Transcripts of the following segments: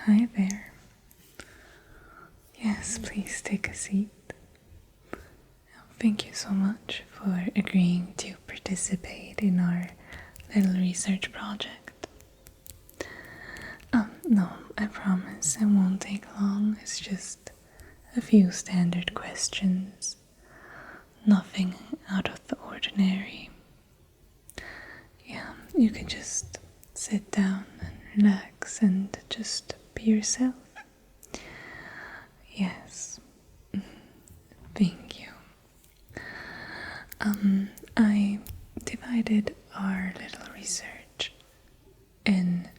Hi there. Yes, please take a seat. Thank you so much for agreeing to participate in our little research project. No, I promise it won't take long. It's just a few standard questions. Nothing out of the ordinary. Yeah, you can just sit down and relax and just be yourself. Yes. Thank you. I divided our little research in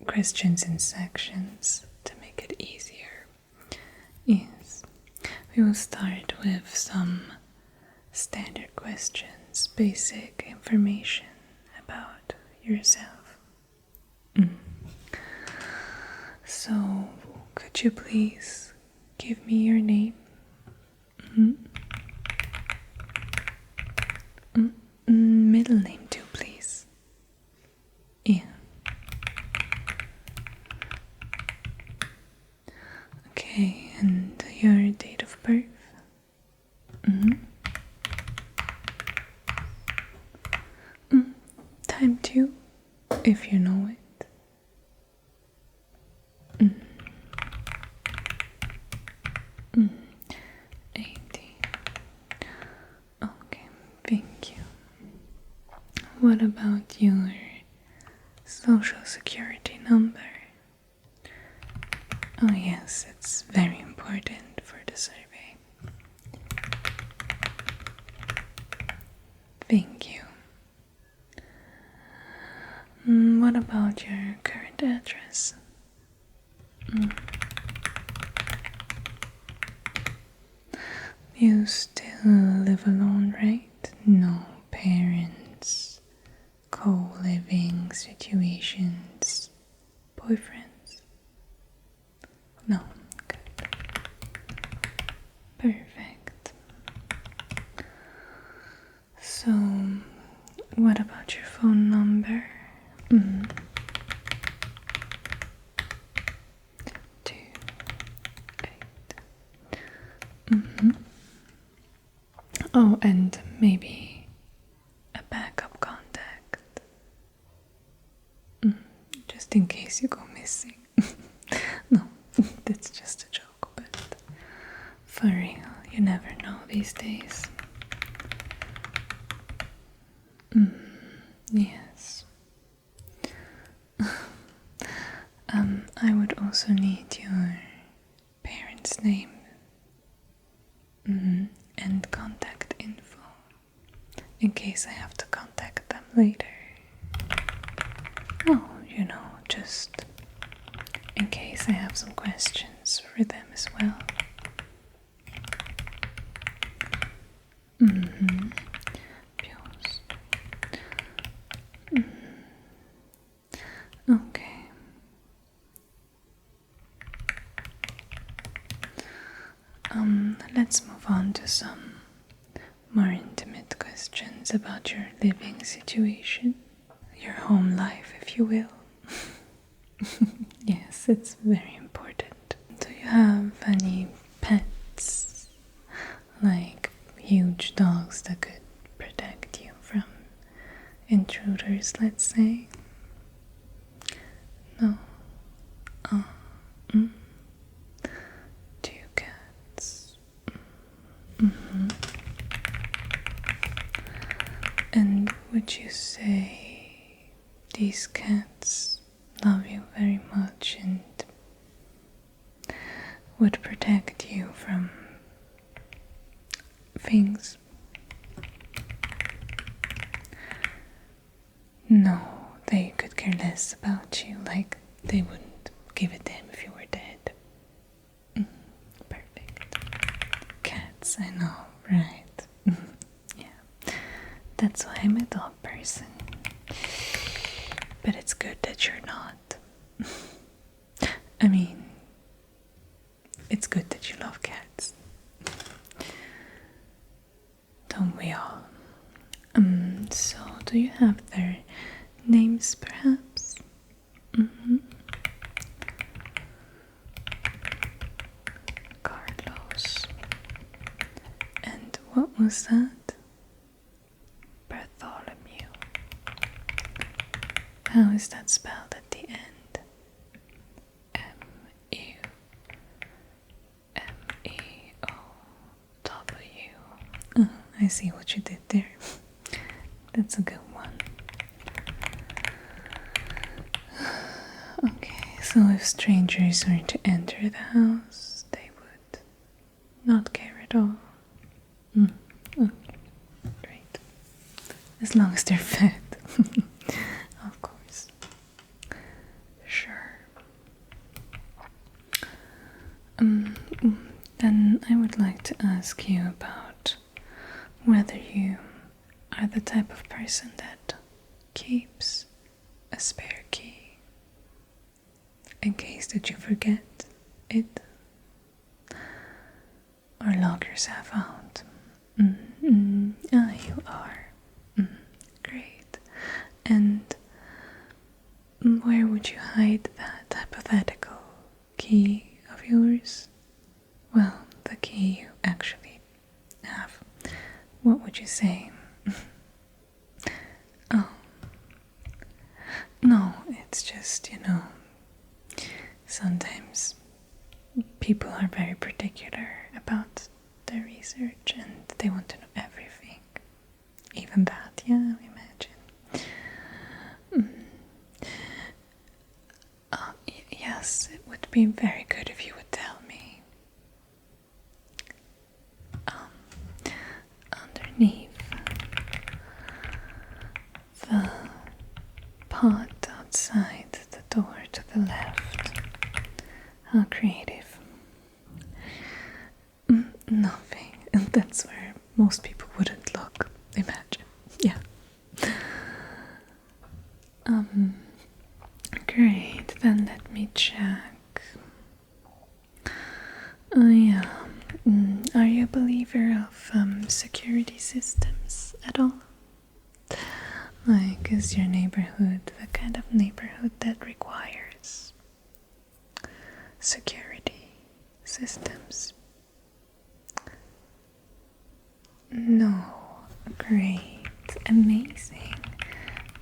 questions in sections to make it easier. Yes. We will start with some standard questions, basic information about yourself. So, could you please give me your name? Middle name too, please. Yeah. Okay, and your date of birth? Time too, if you know it. 18. Okay, thank you. What about your social security number? Oh yes, it's very important for the survey. Thank you. What about your current address? You still live alone, right? No parents, co-living situations, boyfriends? No. Good. Perfect. So, what about your phone number? 2, 8. Oh, and maybe a backup contact. Just in case you go missing. No, that's just a joke, but for real, you never know these days. Yes. I would also need your parents' name and contact info in case I have to contact them later. Oh, just in case I have some questions for them as well. Okay. Let's move on to some more intimate questions about your living situation, your home life, if you will. Yes, it's very important. Do you have any pets, like huge dogs that could protect you from intruders, let's say? No. Oh. 2 cats. And would you say these cats love you very much and would protect you from things? No, they could care less about you, like they wouldn't give a damn if you were dead. Perfect. Cats, I know, right? Yeah, that's why I'm a dog person. But it's good that you're not. I mean, it's good that you love cats. Don't we all? So do you have their names, perhaps? was that? Bartholomew. How is that spelled at the end? M-U-M-E-O-W. Oh, I see what you did there. That's a good one. Okay, so if strangers were to enter the house, they would not care at all. Okay, great. As long as they're fed. Of course. Sure. Then I would like to ask you about whether you are the type of person that keeps a spare key in case that you forget it or lock yourself out. Ah, you are. Great. And where would you hide that hypothetical key of yours? Well, the key you actually have. What would you say? Oh. No, it's just, sometimes people are very particular about their research and they want to know everything. Even that, yeah, imagine. Yes, it would be very good if you would tell me. Underneath the pot outside the door to the left. How creative. Nothing. And that's where most people wouldn't look. Imagine. Yeah. Great. Then let me check. Oh yeah. Are you a believer of security systems at all? Like, is your neighborhood the kind of neighborhood that requires security systems? No. Great. Amazing.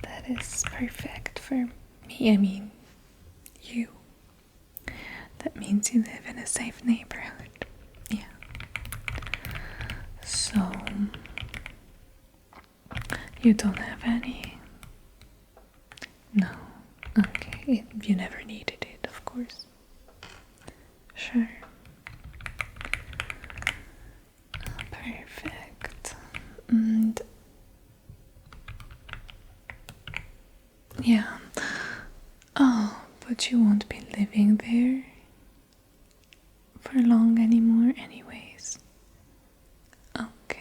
That is perfect for me. I mean, you. That means you live in a safe neighborhood. Yeah. So, you don't have any? No. Okay. You never needed it, of course. Sure. Perfect. And yeah. Oh, but you won't be living there for long anymore anyways. Okay.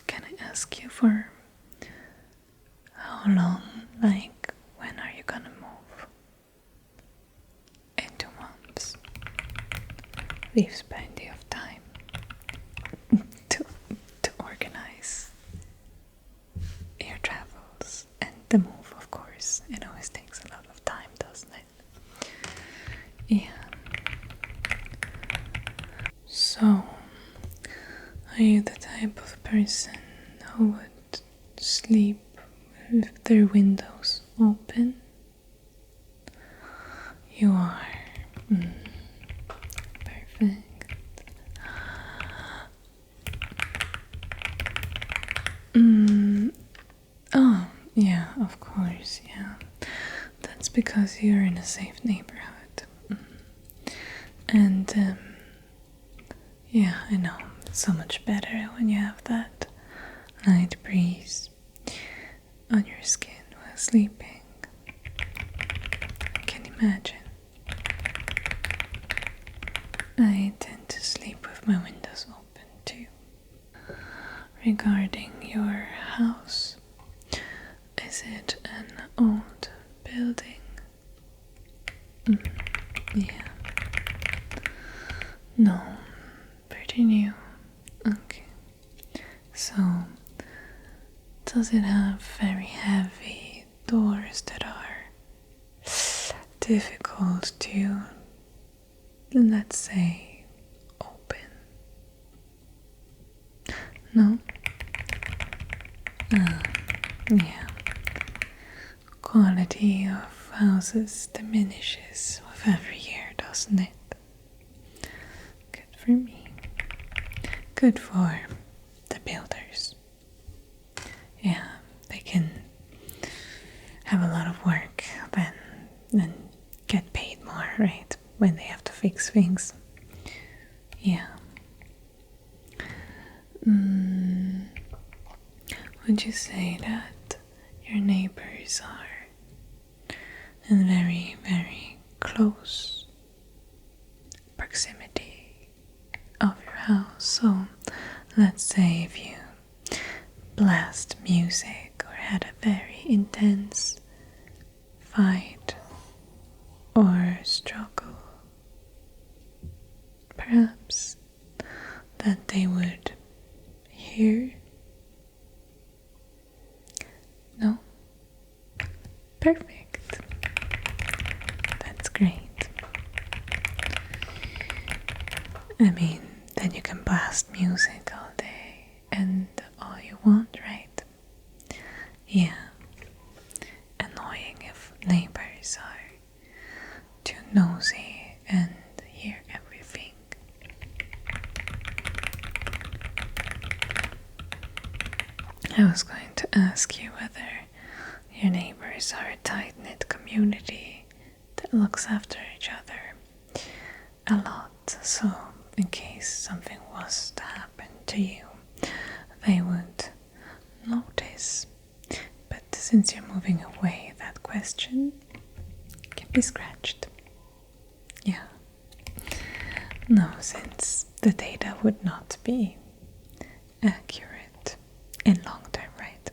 Can I ask you for how long? Like, when are you gonna move? In 2 months. Leaves plenty of time to organize your travels and the move, of course. It always takes a lot of time, doesn't it? Yeah. So, are you the type of person who would sleep with their windows open? You are. Perfect. Oh, yeah, of course, yeah. That's because you're in a safe neighborhood. And, yeah, I know. It's so much better when you have that light breeze on your skin while sleeping. I can imagine. I tend to sleep with my windows open too. Regarding your house, is it an old building? Yeah. No, pretty new. Okay. So, does it have very heavy doors that are difficult to, let's say, open? No? Yeah. Quality of houses diminishes with every year, doesn't it? Good for me. Good for the builders. Yeah, they can have a lot of work then and get paid more, right? When they have to fix things. Yeah. Would you say that your neighbors are in very, very close proximity of your house? So let's say if you blast music or had a very intense fight or struggle, perhaps that they would hear? No? Perfect. That's great. I mean, then you can blast music all day and all you want, right? Yeah. Annoying if neighbors are too nosy and hear everything. I was going to ask you whether your neighbors are a tight-knit community that looks after each other a lot, so in case something was to happen to you, they would notice. But since you're moving away, that question can be scratched. Yeah. No, since the data would not be accurate in long term, right?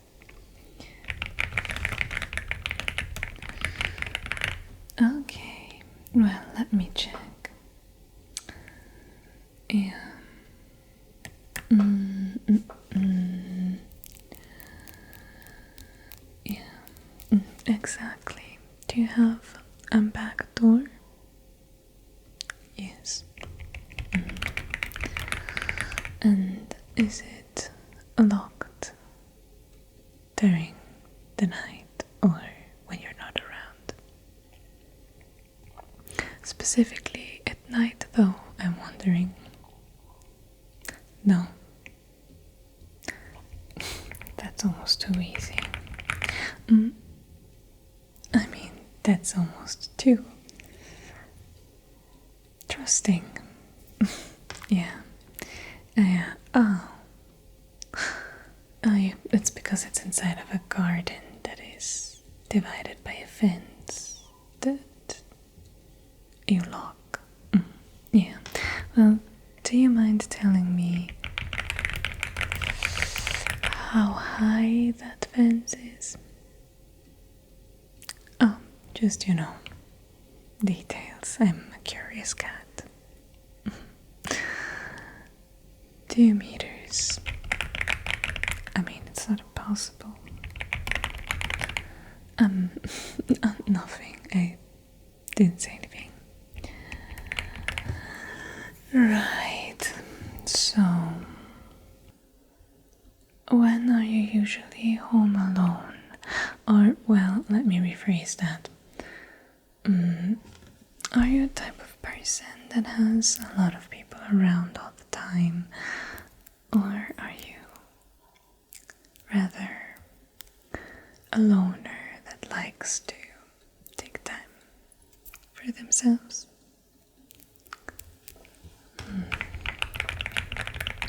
Okay, well, let me check. Yeah. Yeah. Exactly. Do you have a back door? Yes. And is it locked during the night or when you're not around? Specifically at night, though, I'm wondering. No. That's almost too easy. I mean, that's almost too trusting. Yeah. Oh, yeah, it's because it's inside of a garden that is divided by a fence that you lock. Yeah. Well, do you mind telling me how high that fence is? Oh, just, details. I'm a curious cat. 2 meters. I mean, it's not impossible. Nothing. I didn't say anything. Right. So, when are you usually home alone? Or, well, let me rephrase that. Are you a type of person that has a lot of people around all the time? Or are you rather a loner that likes to take time for themselves?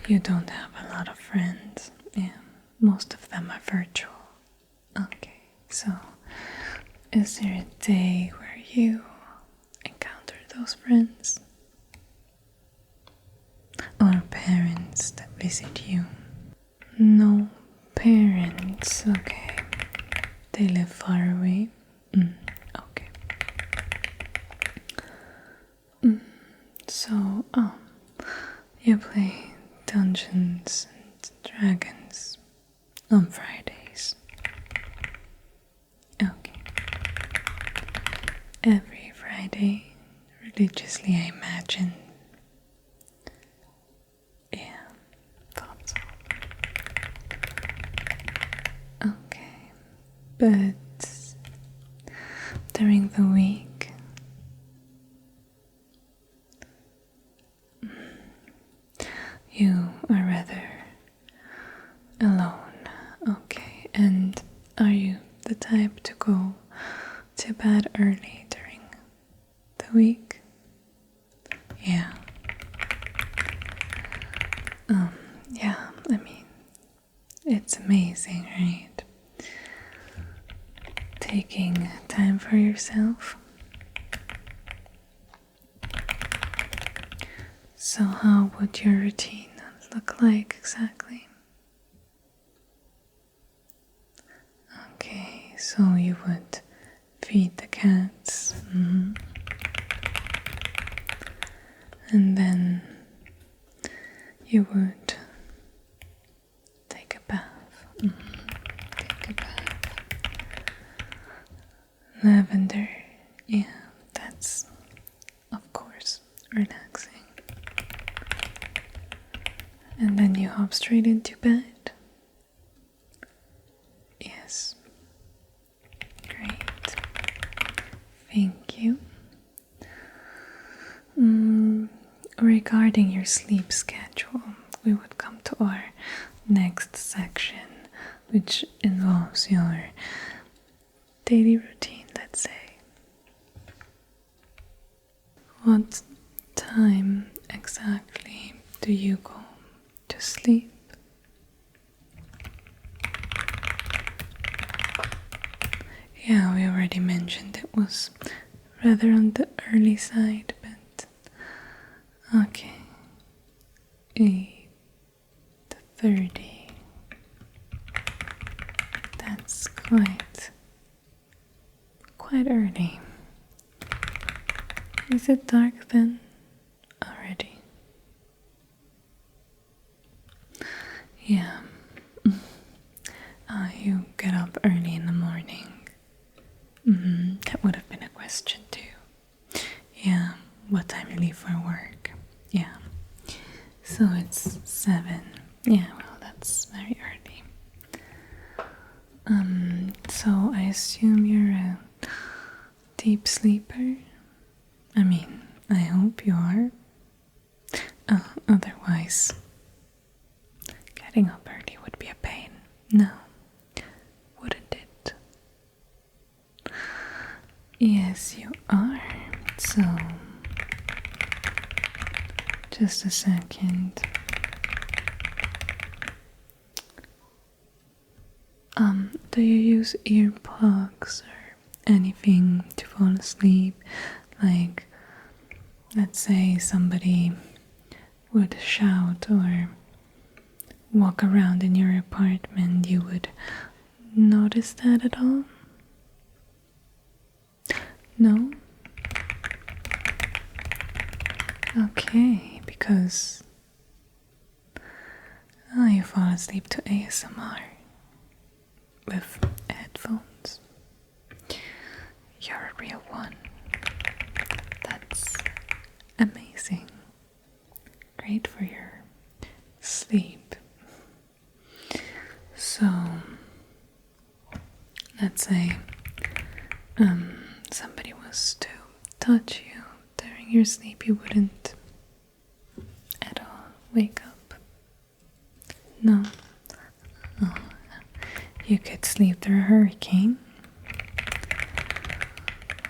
You don't have a lot of friends. Yeah, most of them are virtual. Okay, so is there a day where you encounter those friends? Or parents that visit you? No parents, okay. They live far away? Okay. So, you play Dungeons and Dragons on Fridays. Okay. Every Friday, religiously, I imagine. Yeah, thought so. but during the week, you are rather alone. Okay, and are you the type to go to bed early during the week? Yeah. Yeah, I mean, it's amazing, right? Taking time for yourself. So how would your routine look like exactly? Okay, so you would feed the cats. And then you would take a bath. Take a bath. Lavender, yeah, that's of course relaxing. And then you hop straight into bed. Yes. Great. Thank you. Regarding your sleep schedule, we would come to our next section, which involves your daily routine, let's say. What time exactly do you go to sleep? Yeah, we already mentioned it was rather on the early side, but okay. 8:30. That's quite early. Is it dark then already? Yeah. You get up early in the morning. That would have been a question too. Yeah, what time you leave for work? Yeah. So it's 7. Yeah, well, that's very early. So I assume you're a deep sleeper? I mean, I hope you are. Otherwise, getting up early would be a pain. No, wouldn't it? Yes, you are. So, just a second. Do you use earplugs or anything to fall asleep? Like, let's say somebody would shout or walk around in your apartment, you would notice that at all? No? Okay, because you fall asleep to ASMR with headphones. You're a real one. That's amazing. Great for your sleep. So, let's say somebody was to touch you during your sleep, you wouldn't at all wake up. No. Oh, you could sleep through a hurricane.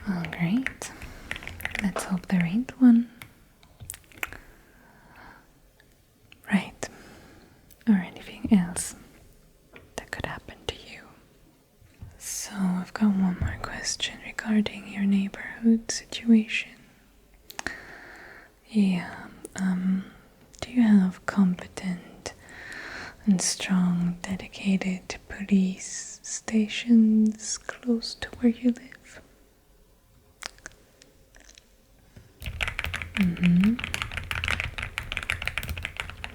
Oh, great. Let's hope there ain't one. Right. Or anything else that could happen to you. So I've got one more question regarding your neighborhood situation. Yeah, do you have competent and strong, dedicated police stations close to where you live?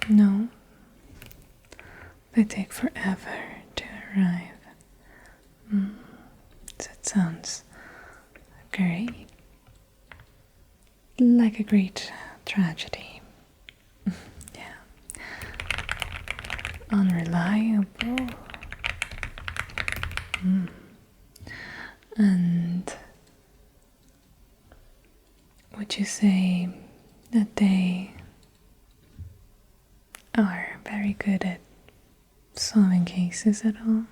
No? They take forever to arrive. That sounds great. Like a great tragedy. Yeah. Unreliable. And would you say that they are very good at solving cases at all?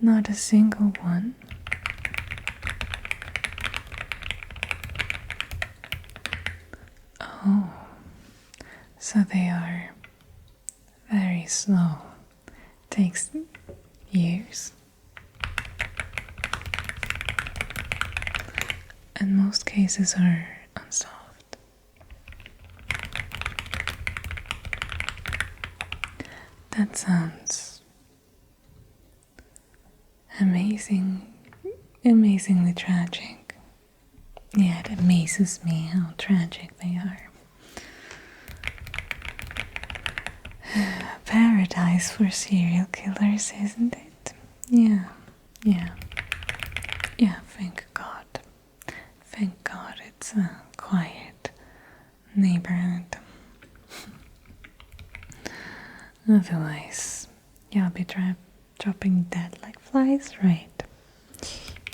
Not a single one. Oh, so they are very slow. Takes years. And most cases are unsolved. That sounds amazingly tragic. Yeah, it amazes me how tragic they are. Paradise for serial killers, isn't it? Yeah, yeah, yeah, thank God. Thank God it's a quiet neighborhood. Otherwise, you'll be dropping dead like flies, right?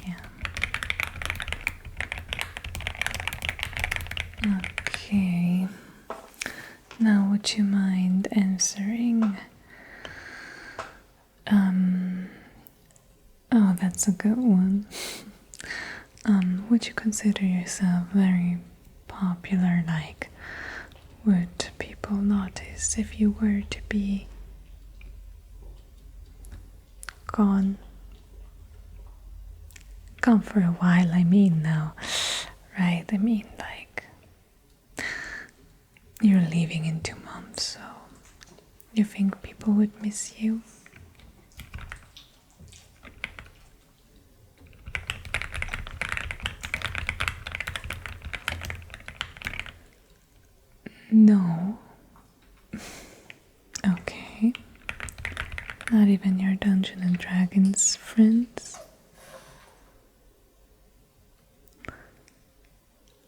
Yeah. Okay. Now, would you mind answering? Oh, that's a good one. Would you consider yourself very popular? Like, would people notice if you were to be gone for a while? I mean, now, right? I mean, like, you're leaving in 2 months, so you think people would miss you? No. Okay. Not even your Dungeons and Dragons friends?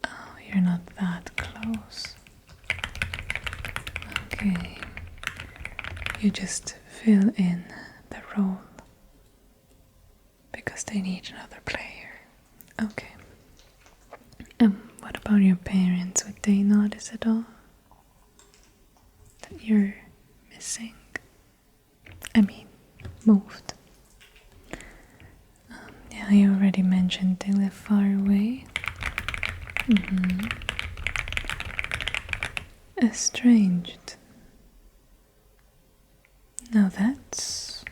Oh, you're not that close. Okay. You just fill in the role because they need another player. Okay. What about your parents? Would they notice at all that you're missing? I mean, moved. Yeah, you already mentioned they live far away. Estranged. Now that's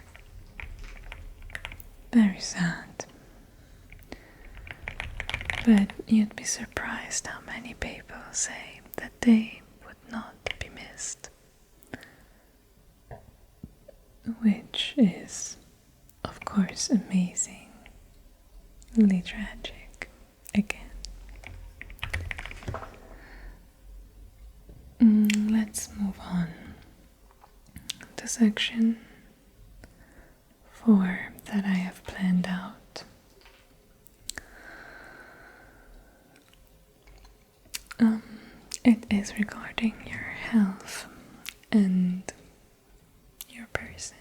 very sad. But you'd be surprised how many people say that they would not be missed. Which is, of course, amazingly tragic again. Let's move on to section 4 that I have planned out. It is regarding your health and your person.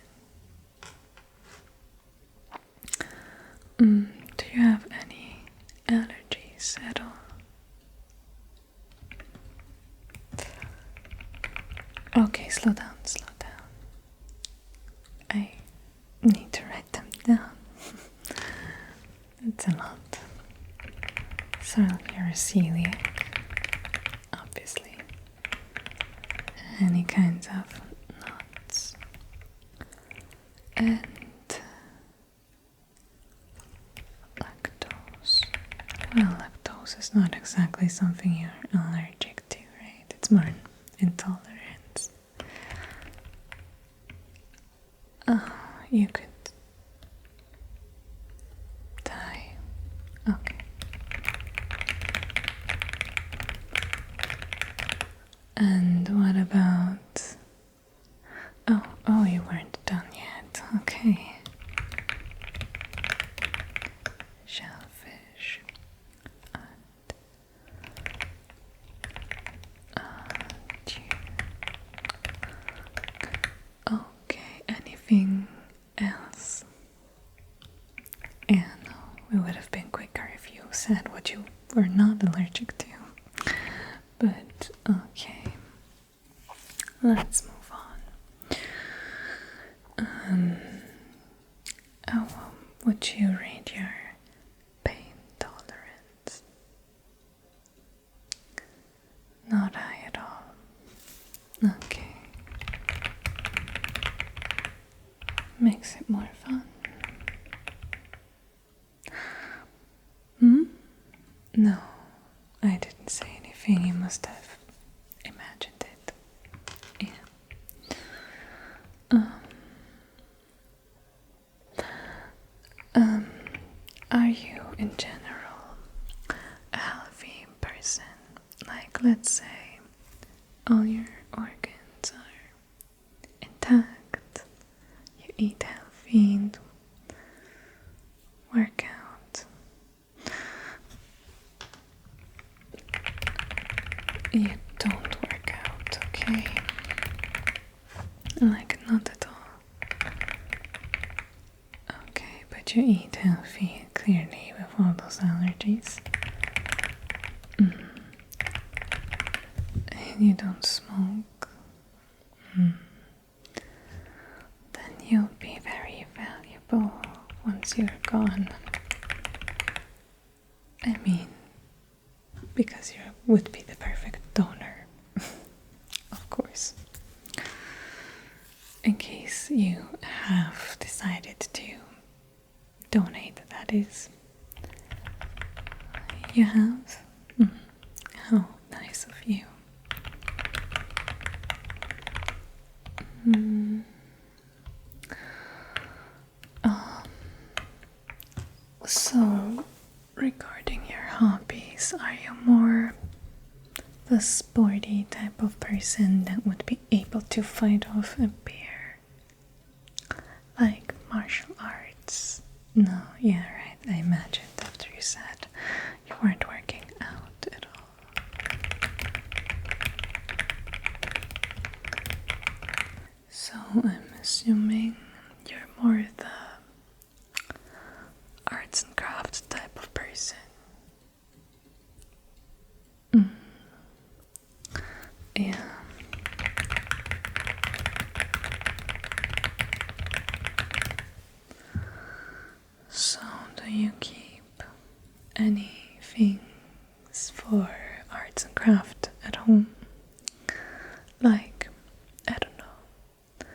Do you have any allergies at all? Okay, slow down. I need to write them down. It's a lot. So you're a celiac, obviously. Any kinds of nuts. And lactose. Well, lactose is not exactly something you're allergic to, right? It's more intolerance. Oh, you could die. Okay. And what about... Oh, you weren't done yet. Okay. Shellfish. Okay, anything else? And said what you were not allergic to. But okay, let's move on. How would you rate your pain tolerance? Not high at all. Okay. Makes it more fun. No, I didn't say anything. You must have imagined it. Yeah. Are you in general a healthy person? Like, let's say all your organs are intact, you eat healthy and work out. You don't work out, okay? Like, not at all. Okay, but you eat healthy, clearly, with all those allergies. And you don't smoke. Then you'll be very valuable once you're gone. I mean, because you would be the perfect donor, of course. In case you have decided to donate, that is. You have? How nice of you. So, regarding your hobbies, are you more the sporty type of person that would be able to fight off a bear? Like martial arts? No, yeah, right. I imagined after you said you weren't working out at all. So I'm assuming you're more the arts and crafts type of person. Yeah. So, do you keep any things for arts and craft at home? Like, I don't know,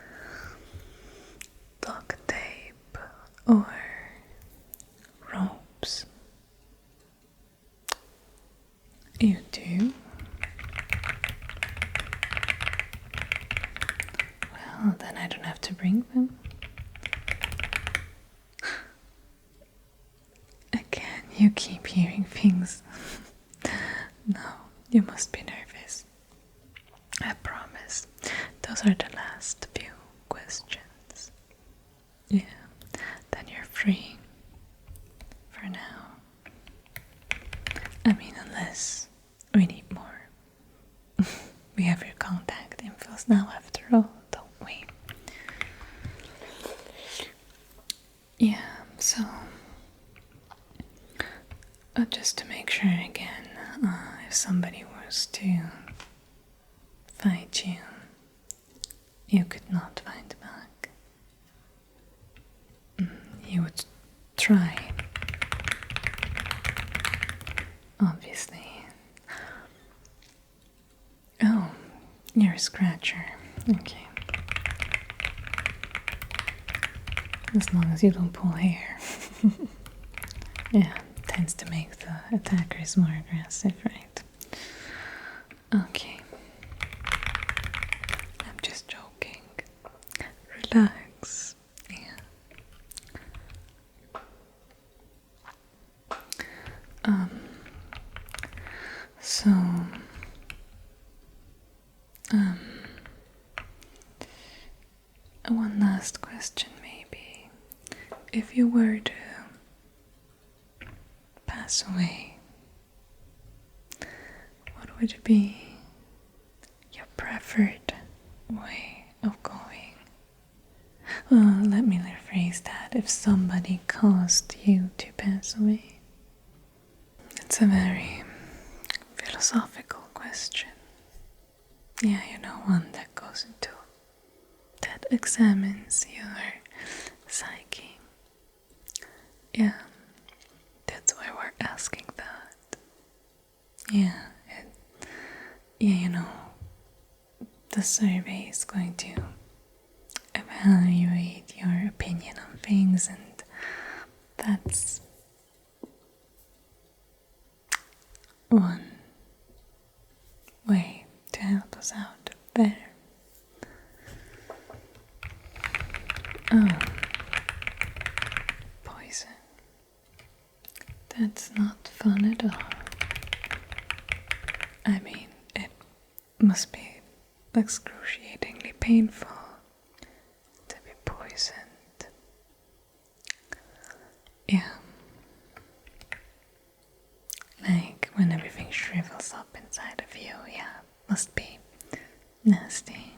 duct tape or ropes? You do? Well, then I don't have to bring them. Again, you keep hearing things. No, you must be nervous. I promise. Those are the last few questions. Yeah, then you're free. For now. I mean, unless we need more. We have your contact infos now after all, don't we? Yeah, so just to make sure again, if somebody was to fight you, you could not fight back. You would try. Obviously. Oh, you're a scratcher. Okay. As long as you don't pull hair. Yeah, tends to make the attackers more aggressive, right? Okay. I'm just joking. Relax. Yeah. So, one last question maybe. If you were to pass away, what would be your preferred way of going? Let me rephrase that. If somebody caused you to pass away, It's a very philosophical question. Yeah, one that goes into, that examines your psyche. Yeah, that's why we're asking that. Yeah, the survey is going to evaluate your opinion on things, and that's one way to help us out better. Oh, poison. That's not fun at all. I mean, it must be excruciatingly painful to be poisoned. Yeah. Like when everything shrivels up inside of you, yeah, must be nasty.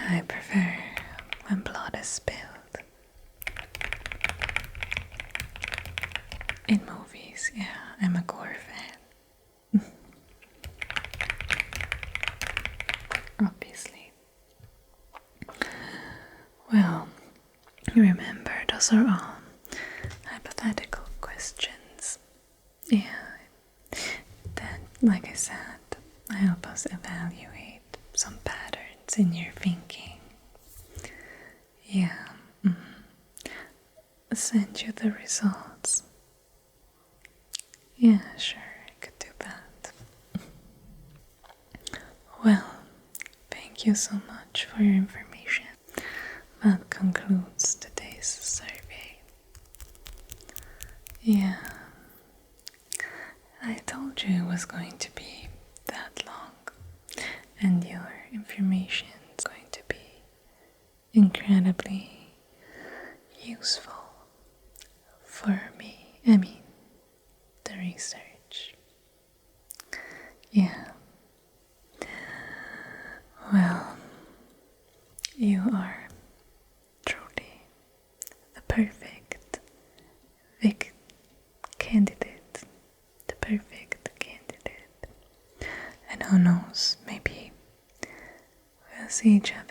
I prefer when blood is spilled. In movies, yeah, I'm a gore fan. Obviously. Well, remember, those are all hypothetical questions. Yeah, that, like I said, help us evaluate some patterns in your thinking. Yeah, send you the results. Yeah, sure, I could do that. Well, thank you so much for your information. That concludes today's survey. Yeah, I told you it was going to be that long, and your information is going to be incredibly useful for me. I mean, the research. Yeah. Well, you are truly the perfect candidate. The perfect candidate. And who knows, maybe we'll see each other